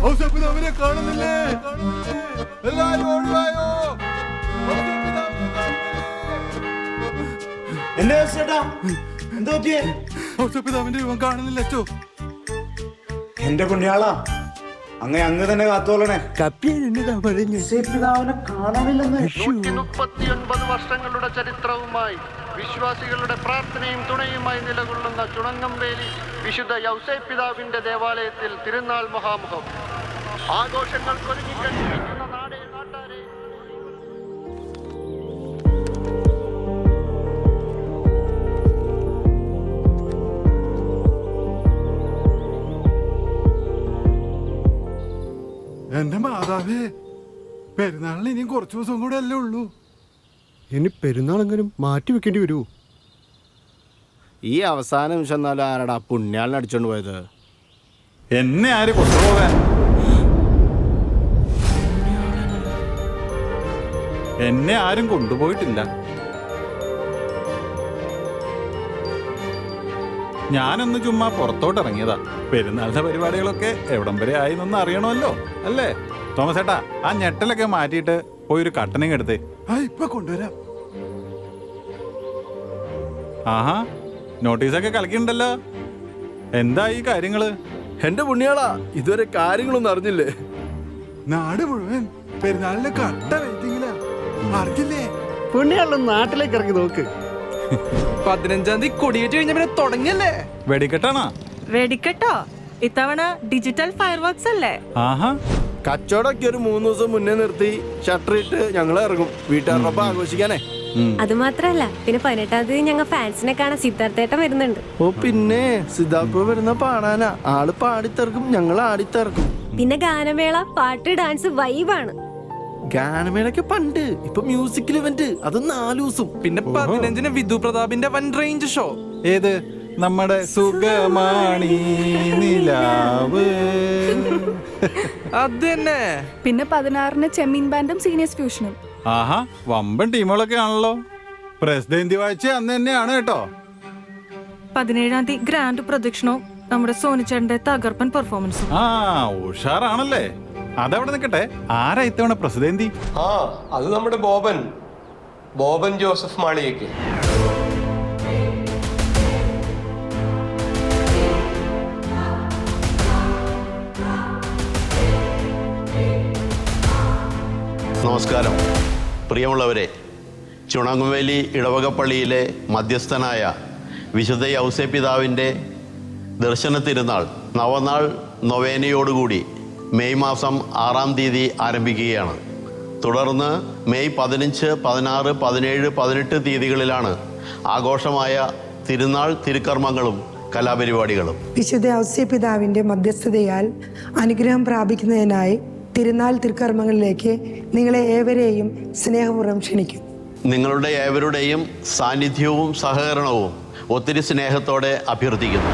ഔസേപ്പിതാവിനെ കാണുന്നില്ലേ? എല്ലാരും ഓടിവായോ. ഔസേപ്പിതാവിന്റെ രൂപം കാണുന്നില്ല അച്ചോ. എന്റെ പുണ്യാളാ, അങ്ങ് തന്നെ കാത്തോളണേ. പിതാവിനെ കാണാനില്ലെന്ന്. 139 വർഷങ്ങളുടെ ചരിത്രവുമായി വിശ്വാസികളുടെ പ്രാർത്ഥനയും തുണയുമായി നിലകൊള്ളുന്ന ചുണങ്ങംവേലി വിശുദ്ധ യൗസേപ്പ് പിതാവിന്റെ ദേവാലയത്തിൽ തിരുനാൾ മഹാമുഖം ആഘോഷങ്ങൾ ഒരുങ്ങിക്കഴിഞ്ഞിരിക്കുന്ന നാടേ നാട്ടാരെ. എന്റെ മാതാവേ, പെരുന്നാളിന് ഇനിയും കുറച്ചു ദിവസം കൂടെ അല്ലേ ഉള്ളൂ. ഇനി പെരുന്നാളെങ്കിലും മാറ്റി വെക്കേണ്ടി വരൂ. ഈ അവസാന നിമിഷം എന്നാലും ആരടാ പുണ്യാളിനെ അടിച്ചോണ്ട് പോയത്? എന്നെ ആര് കൊണ്ടുപോകാൻ? എന്നെ ആരും കൊണ്ടുപോയിട്ടില്ല. ഞാനൊന്ന് ചുമ്മാ പുറത്തോട്ട് ഇറങ്ങിയതാ. പെരുന്നാളിന്റെ പരിപാടികളൊക്കെ എവിടം വരെ ആയി എന്നൊന്ന് അറിയണമല്ലോ, അല്ലേ തോമസ് ഏട്ടാ? ആ ഞെട്ടലൊക്കെ മാറ്റിയിട്ട് പോയി ഒരു കട്ടനിങ് എടുത്തേ. ഇപ്പൊ കൊണ്ടുവരാം. ആഹാ, നോട്ടീസൊക്കെ കളിക്കണ്ടല്ലോ. എന്താ ഈ കാര്യങ്ങള്? എന്റെ പുണ്യാളാ, ഇതുവരെ കാര്യങ്ങളൊന്നും അറിഞ്ഞില്ലേ? നാട് മുഴുവൻ പെരുന്നാളിന് കട്ട വെയിറ്റിംഗിലാ. അറിഞ്ഞില്ലേ? പുണ്യാളെ നാട്ടിലേക്ക് ഇറങ്ങി നോക്ക്. 15-ാം തീയതി കൊടിയേറ്റ് കഴിഞ്ഞ പിന്നെ തുടങ്ങിയല്ലേ വെടിക്കെട്ടാണോ? വെടിക്കെട്ടോ? ഇത്തവണ ഡിജിറ്റൽ ഫയർ വർക്ക്സ് അല്ലേ? ആഹാ, കച്ചവടമൊക്കെ ഒരു 3 ദിവസം മുന്നേ നിർത്തി ഷട്ടർ ഇട്ട് ഞങ്ങൾ ഇറങ്ങും വീട്ടുകാരോടൊപ്പം ആഘോഷിക്കാനേ. അത് മാത്രല്ല, പിന്നെ 18-ാം തീയതി ഞങ്ങൾ ഫാൻസിനെ കാണാൻ സിദ്ധാർത്ഥേട്ടൻ വരുന്നുണ്ട്. ഓ പിന്നെ സിദ്ധാർത്ഥ വരുന്ന പാടാനാ. ആള് പാടിത്തിറക്കും, ഞങ്ങൾ ആടിത്തിറക്കും. പിന്നെ ഗാനമേള, പാട്ട്, ഡാൻസ് വൈബാണ്. ഗാനമേളൊക്കെ പണ്ട്, ഇപ്പൊ മ്യൂസിക്കൽ ഇവന്റ്, അത് 4 ദിവസം. പിന്നെ 15-ന് വിധു പ്രതാപിന്റെ വൻ റേഞ്ച് ഷോ. ഏത്? നമ്മുടെ സുഗമാണി നിലാവ്. അത് തന്നെ. പിന്നെ 16-ന് ചെമ്മീൻ ബാൻഡും സീനിയേഴ്സ് ഫ്യൂഷനും. ആഹാ, വമ്പൻ ടീമുകളൊക്കെ ആണല്ലോ. പ്രസിഡന്റ് വായിച്ച അന്ന് തന്നെയാണ് കേട്ടോ. 17-ാം തീയതി ഗ്രാൻഡ് പ്രദക്ഷിണവും നമ്മുടെ സോനിച്ചേട്ടന്റെ തകർപ്പൻ പെർഫോമൻസും. ആ, ഉഷാറാണല്ലേ. അതവിടെ നിൽക്കട്ടെ, ആരാ ഇത്തവണ പ്രസിഡന്റ്? അത് നമ്മുടെ ബോബൻ ജോസഫ് മാളിയേക്ക്. നമസ്കാരം പ്രിയമുള്ളവരെ. ചുണങ്ങുവേലി ഇടവകപ്പള്ളിയിലെ മധ്യസ്ഥനായ വിശുദ്ധ യൗസേപ്പ് പിതാവിൻ്റെ ദർശന തിരുനാൾ നവനാൾ നൊവേനയോടുകൂടി മെയ് മാസം 6-ാം തീയതി ആരംഭിക്കുകയാണ്. തുടർന്ന് മെയ് 15, 16, 17, 18 തീയതികളിലാണ് ആഘോഷമായ തിരുനാൾ തിരുക്കർമ്മങ്ങളും കലാപരിപാടികളും. വിശുദ്ധ യൗസേപ്പ് പിതാവിൻ്റെ മധ്യസ്ഥതയാൽ അനുഗ്രഹം പ്രാപിക്കുന്നതിനായി തിരുനാൾ തിരുക്കർമ്മങ്ങളിലേക്ക് നിങ്ങളെ ഏവരെയും സ്നേഹപൂർവ്വം ക്ഷണിക്കും. നിങ്ങളുടെ ഏവരുടെയും സാന്നിധ്യവും സഹകരണവും ഒത്തിരി സ്നേഹത്തോടെ അഭ്യർത്ഥിക്കുന്നു.